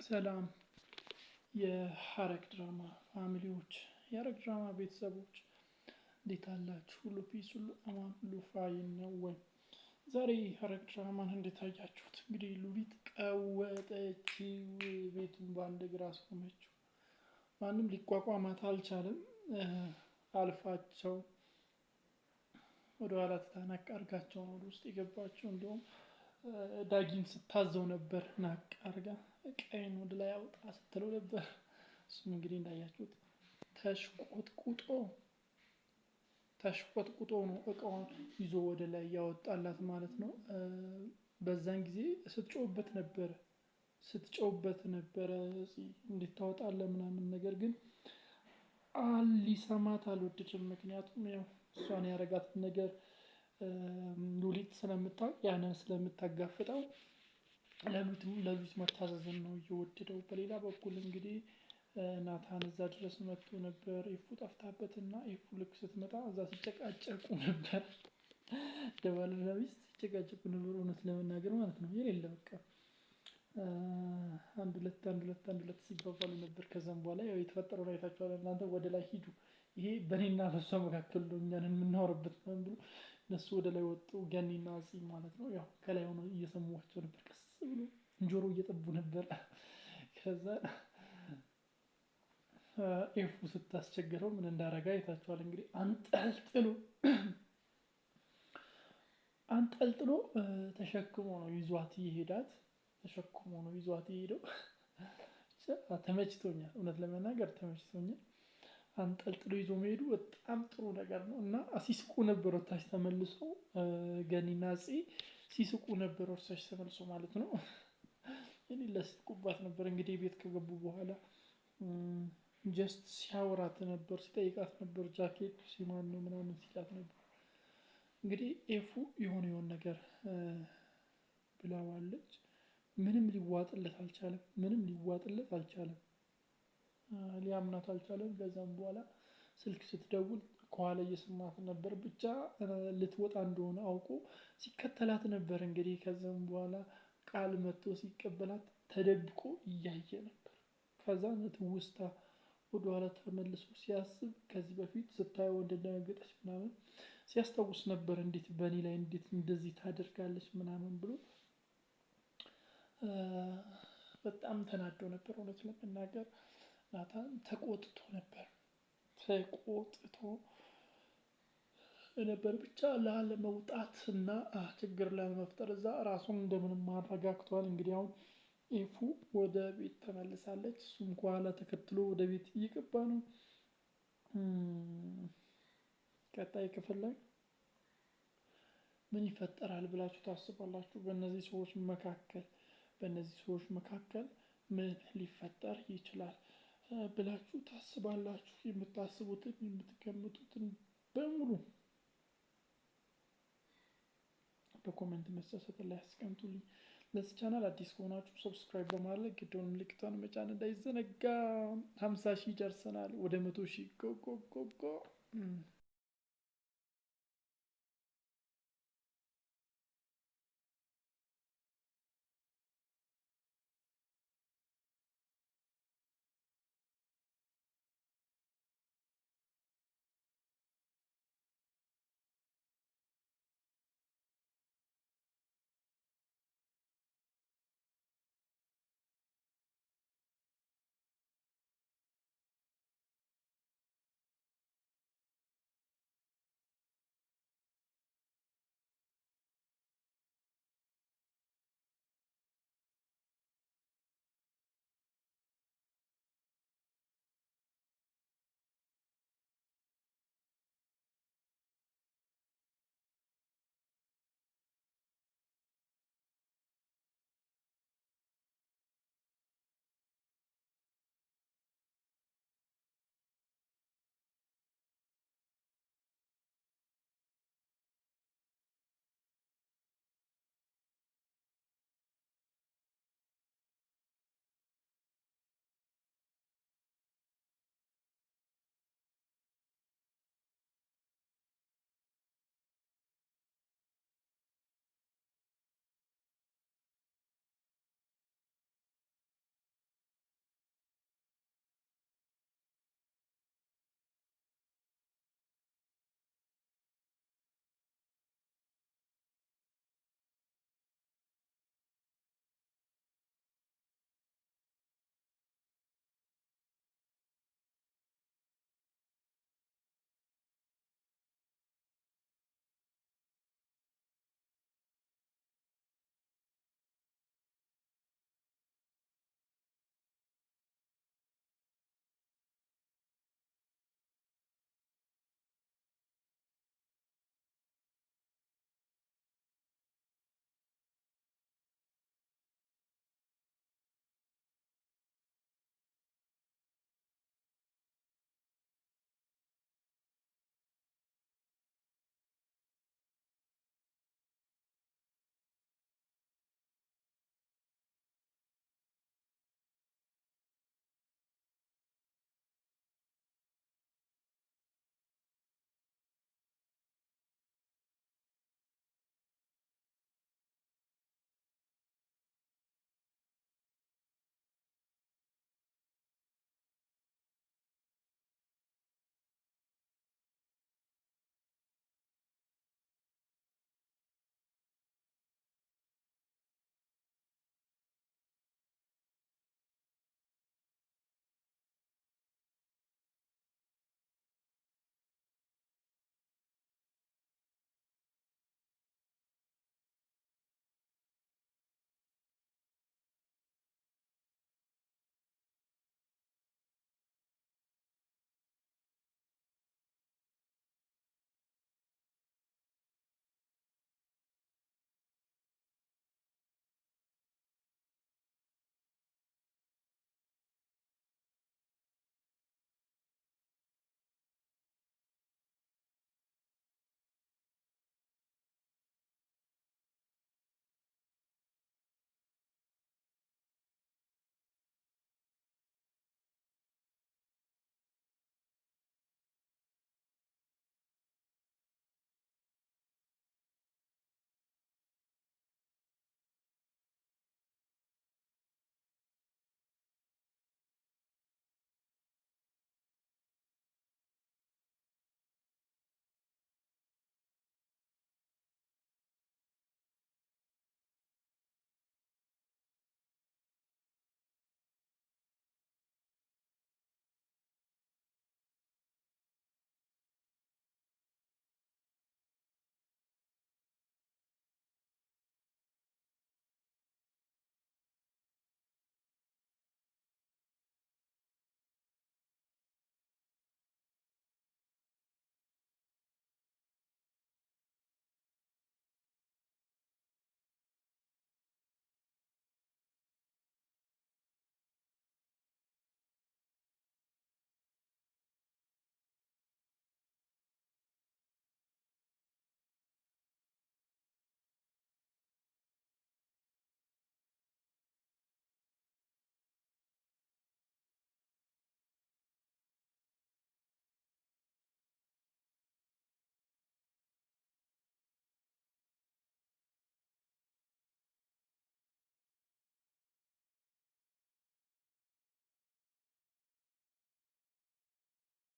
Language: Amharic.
ሰላም የሐረግ ድራማ ፋሚሊዎች፣ የሐረግ ድራማ ቤተሰቦች እንዴት አላችሁ? ሁሉ ፒስ፣ ሁሉ አማን፣ ሁሉ ፋይን ነው ወይ? ዛሬ ሐረግ ድራማን እንዴት አያችሁት? እንግዲህ ሉሊት ቀወጠችው፣ ቤቱን በአንድ እግር አስቆመችው። ማንም ሊቋቋማት አልቻለም። አልፋቸው ወደ ኋላ ትታናቅ አርጋቸው ነው ወደ ውስጥ የገባቸው። እንዲሁም ዳጊን ስታዘው ነበር፣ ናቅ አርጋ ቀይን ወደ ላይ አውጣ ስትለው ነበር። እሱም እንግዲህ እንዳያችሁት ተሽቆጥቁጦ ነው እቃውን ይዞ ወደ ላይ ያወጣላት ማለት ነው። በዛን ጊዜ ስትጮውበት ነበረ እንድታወጣለ ምናምን፣ ነገር ግን ሊሰማት አልወደደም። ምክንያቱም ያው እሷን ያረጋትን ነገር ሉሊት ስለምታውቅ ያንን ስለምታጋፍጠው ለሉሊት መታዘዝን ነው እየወደደው። በሌላ በኩል እንግዲህ ናታን እዛ ድረስ መጥቶ ነበር። ኤፉ ጠፍታበትና ኤፉ ልክ ስትመጣ እዛ ሲጨቃጨቁ ነበር። ባልና ሚስት ሲጨቃጨቁ ነበር፣ እውነት ለመናገር ማለት ነው። የሌለ በቃ አንድ ሁለት ሲባባሉ ነበር። ከዛም በኋላ ያው የተፈጠረውን አይታችኋል እናንተ። ወደ ላይ ሂዱ፣ ይሄ በእኔና በሷ መካከል ነው፣ እኛን የምናወራበት ነው ብሎ እነሱ ወደ ላይ ወጡ። ገኒና አፂ ማለት ነው። ያው ከላይ ሆኖ እየሰሟቸው ነበር፣ ቀስ ብሎ እንጆሮ እየጠቡ ነበር። ከዛ ኤፉ ስታስቸግረው ምን እንዳረጋ አይታችኋል እንግዲህ። አንጠልጥሎ ተሸክሞ ነው ይዟት ይሄዳት። ተሸክሞ ነው ይዟት ይሄደው። ተመችቶኛል፣ እውነት ለመናገር ተመችቶኛል። አንጠልጥሎ ይዞ መሄዱ በጣም ጥሩ ነገር ነው። እና ሲስቁ ነበር ወታች ተመልሶ፣ ገኒና አፂ ሲስቁ ነበር ወታች ተመልሶ ማለት ነው። እኔ ለስቁባት ነበር እንግዲህ ቤት ከገቡ በኋላ ጀስት ሲያወራት ነበር፣ ሲጠይቃት ነበር። ጃኬት ሲማን ነው ምናምን ሲላት ነበር። እንግዲህ ኤፉ የሆነ ነገር ብላዋለች። ምንም ሊዋጥለት አልቻለም። ሊያምናት አልቻለም። ከዛም በኋላ ስልክ ስትደውል ከኋላ እየሰማት ነበር። ብቻ ልትወጣ እንደሆነ አውቆ ሲከተላት ነበር። እንግዲህ ከዛም በኋላ ቃል መጥቶ ሲቀበላት ተደብቆ እያየ ነበር። ከዛ ትውስታ ወደኋላ ተመልሶ ሲያስብ ከዚህ በፊት ስታየው እንደደነገጠች ምናምን ሲያስታውስ ነበር። እንዴት በእኔ ላይ እንዴት እንደዚህ ታደርጋለች ምናምን ብሎ በጣም ተናዶ ነበር። እውነት ለመናገር ናታን ተቆጥቶ ነበር። ብቻ ላለመውጣት እና ችግር ላለመፍጠር እዛ ራሱን እንደምንም አረጋግቷል። እንግዲህ አሁን ኤፉ ወደ ቤት ተመልሳለች። እሱም ከኋላ ተከትሎ ወደ ቤት እየገባ ነው። ቀጣይ ክፍል ላይ ምን ይፈጠራል ብላችሁ ታስባላችሁ? በእነዚህ ሰዎች መካከል ምን ሊፈጠር ይችላል ብላችሁ ታስባላችሁ? የምታስቡትን የምትገምቱትን በሙሉ በኮሜንት መስጫ ሳጥን ላይ አስቀምጡልኝ። ለዚህ ቻናል አዲስ ከሆናችሁ ሰብስክራይብ በማድረግ የደወል ምልክቱን መጫን እንዳይዘነጋ። 50,000 ደርሰናል። ወደ 100,000 ጎ